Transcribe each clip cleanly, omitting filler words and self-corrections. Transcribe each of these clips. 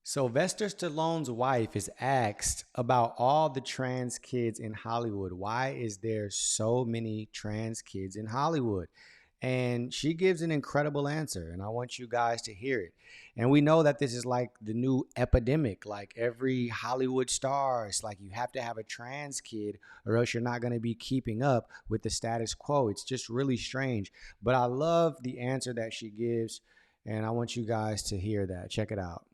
Sylvester Stallone's wife is asked about all the trans kids in Hollywood. Why is there so many trans kids in Hollywood? And she gives an incredible answer, and I want you guys to hear it. And we know that this is like the new epidemic. Like every Hollywood star, it's like you have to have a trans kid, or else you're not going to be keeping up with the status quo. It's just really strange. But I love the answer that she gives, and I want you guys to hear that. Check it out.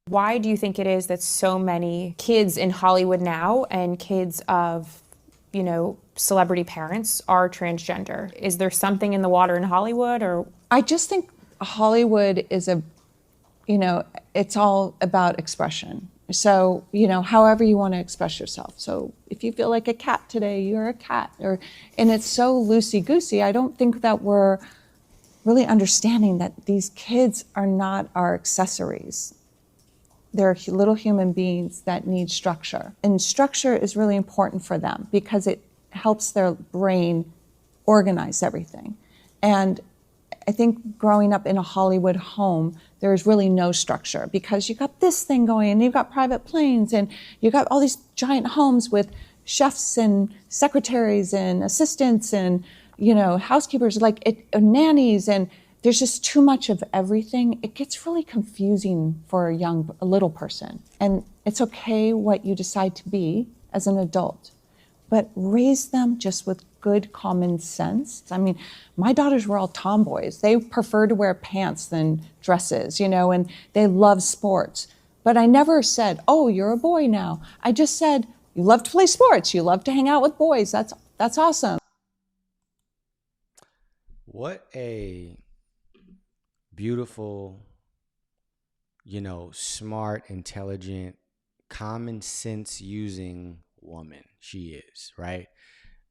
Why do you think it is that so many kids in Hollywood now and kids of, celebrity parents are transgender? Is there something in the water in Hollywood or? I just think Hollywood is it's all about expression. So, however you want to express yourself. So if you feel like a cat today, you're a cat. And it's so loosey-goosey. I don't think that we're really understanding that these kids are not our accessories. They're little human beings that need structure. And structure is really important for them because it helps their brain organize everything. And I think growing up in a Hollywood home, there's really no structure because you got this thing going and you've got private planes and you got all these giant homes with chefs and secretaries and assistants and, housekeepers, nannies, and there's just too much of everything. It gets really confusing for a little person. And it's okay what you decide to be as an adult, but raise them just with good common sense. I mean, my daughters were all tomboys. They prefer to wear pants than dresses, and they love sports. But I never said, oh, you're a boy now. I just said, you love to play sports. You love to hang out with boys. That's awesome. What a beautiful, smart, intelligent, common sense using woman she is, right?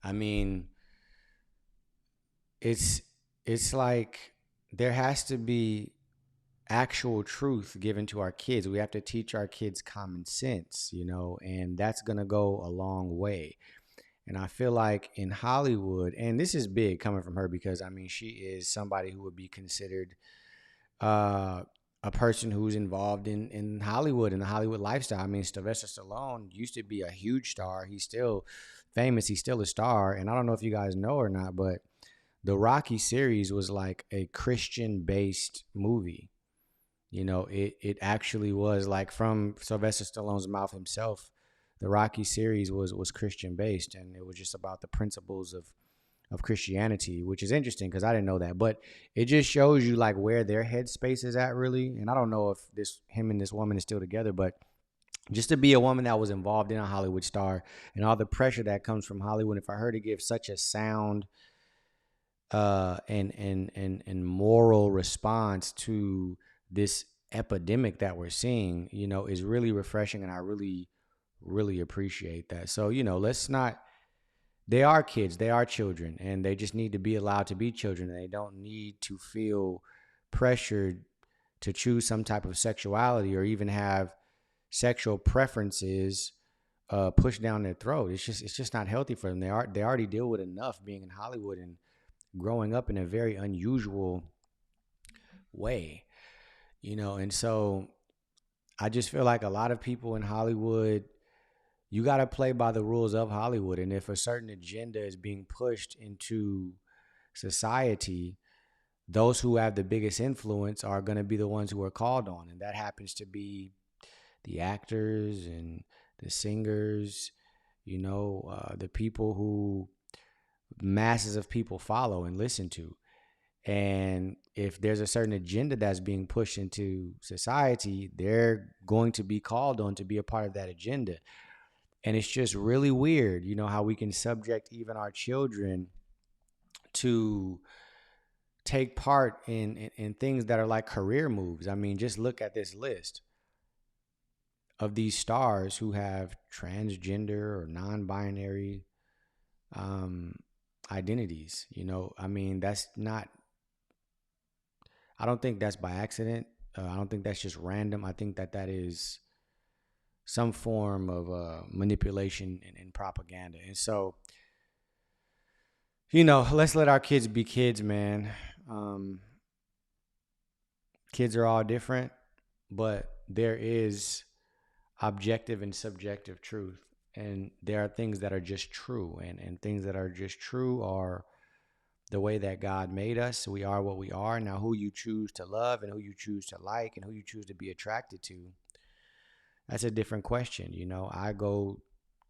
I mean, it's like there has to be actual truth given to our kids. We have to teach our kids common sense, and that's going to go a long way. And I feel like in Hollywood, and this is big coming from her because she is somebody who would be considered a person who's involved in Hollywood and the Hollywood lifestyle. Sylvester Stallone used to be a huge star. He's still famous. He's still a star. And I don't know if you guys know or not, but the Rocky series was like a Christian-based movie. It actually was like from Sylvester Stallone's mouth himself. The Rocky series was Christian-based, and it was just about the principles of Christianity, which is interesting because I didn't know that. But it just shows you like where their headspace is at, really. And I don't know if him and this woman is still together, but just to be a woman that was involved in a Hollywood star and all the pressure that comes from Hollywood, and for her to give such a sound and moral response to this epidemic that we're seeing, is really refreshing, and I really, really appreciate that. So, let's not. They are kids, they are children, and they just need to be allowed to be children. They don't need to feel pressured to choose some type of sexuality or even have sexual preferences pushed down their throat. It's just not healthy for them. They already deal with enough being in Hollywood and growing up in a very unusual way, and so I just feel like a lot of people in Hollywood, you got to play by the rules of Hollywood. And if a certain agenda is being pushed into society, those who have the biggest influence are going to be the ones who are called on. And that happens to be the actors and the singers, the people who masses of people follow and listen to. And if there's a certain agenda that's being pushed into society, they're going to be called on to be a part of that agenda. And it's just really weird, how we can subject even our children to take part in things that are like career moves. Just look at this list of these stars who have transgender or non-binary identities. That's not, I don't think that's by accident. I don't think that's just random. I think that is some form of manipulation and propaganda. And so, let's let our kids be kids, man. Kids are all different, but there is objective and subjective truth. And there are things that are just true. And things that are just true are the way that God made us. We are what we are. Now, who you choose to love and who you choose to like and who you choose to be attracted to, that's a different question. I go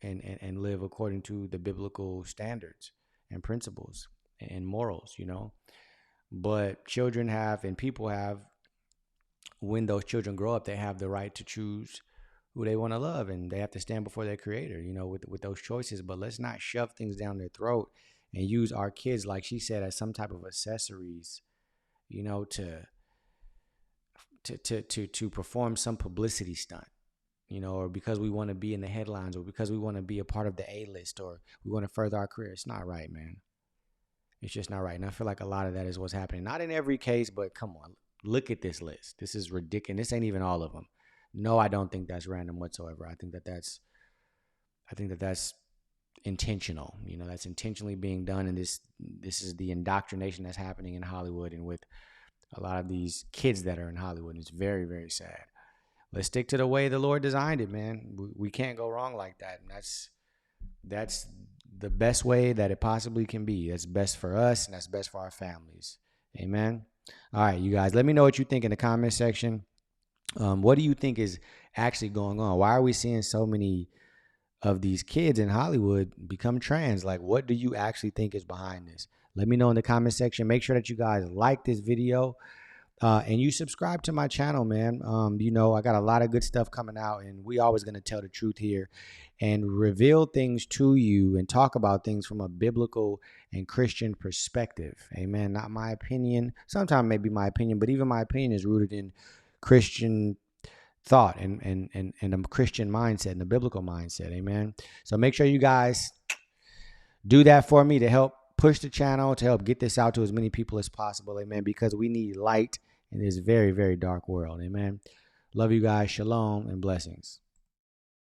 and live according to the biblical standards and principles and morals. But children have and people have, when those children grow up, they have the right to choose who they want to love, and they have to stand before their creator, with those choices. But let's not shove things down their throat and use our kids, like she said, as some type of accessories, to perform some publicity stunt, or because we want to be in the headlines, or because we want to be a part of the A-list, or we want to further our career. It's not right, man. It's just not right. And I feel like a lot of that is what's happening. Not in every case, but come on, look at this list. This is ridiculous. This ain't even all of them. No, I don't think that's random whatsoever. I think that that's intentional. That's intentionally being done, and this is the indoctrination that's happening in Hollywood and with a lot of these kids that are in Hollywood. And it's very, very sad. Let's stick to the way the Lord designed it, man. We can't go wrong like that. And that's the best way that it possibly can be. That's best for us, and that's best for our families. Amen. All right, you guys, let me know what you think in the comment section. What do you think is actually going on? Why are we seeing so many of these kids in Hollywood become trans? Like, what do you actually think is behind this? Let me know in the comment section. Make sure that you guys like this video and you subscribe to my channel, man. I got a lot of good stuff coming out, and we always going to tell the truth here and reveal things to you and talk about things from a biblical and Christian perspective. Amen. Not my opinion. Sometimes maybe my opinion, but even my opinion is rooted in Christian thought and a Christian mindset and a biblical mindset. Amen. So make sure you guys do that for me to help push the channel, to help get this out to as many people as possible. Amen. Because we need light in this very, very dark world. Amen. Love you guys. Shalom and blessings.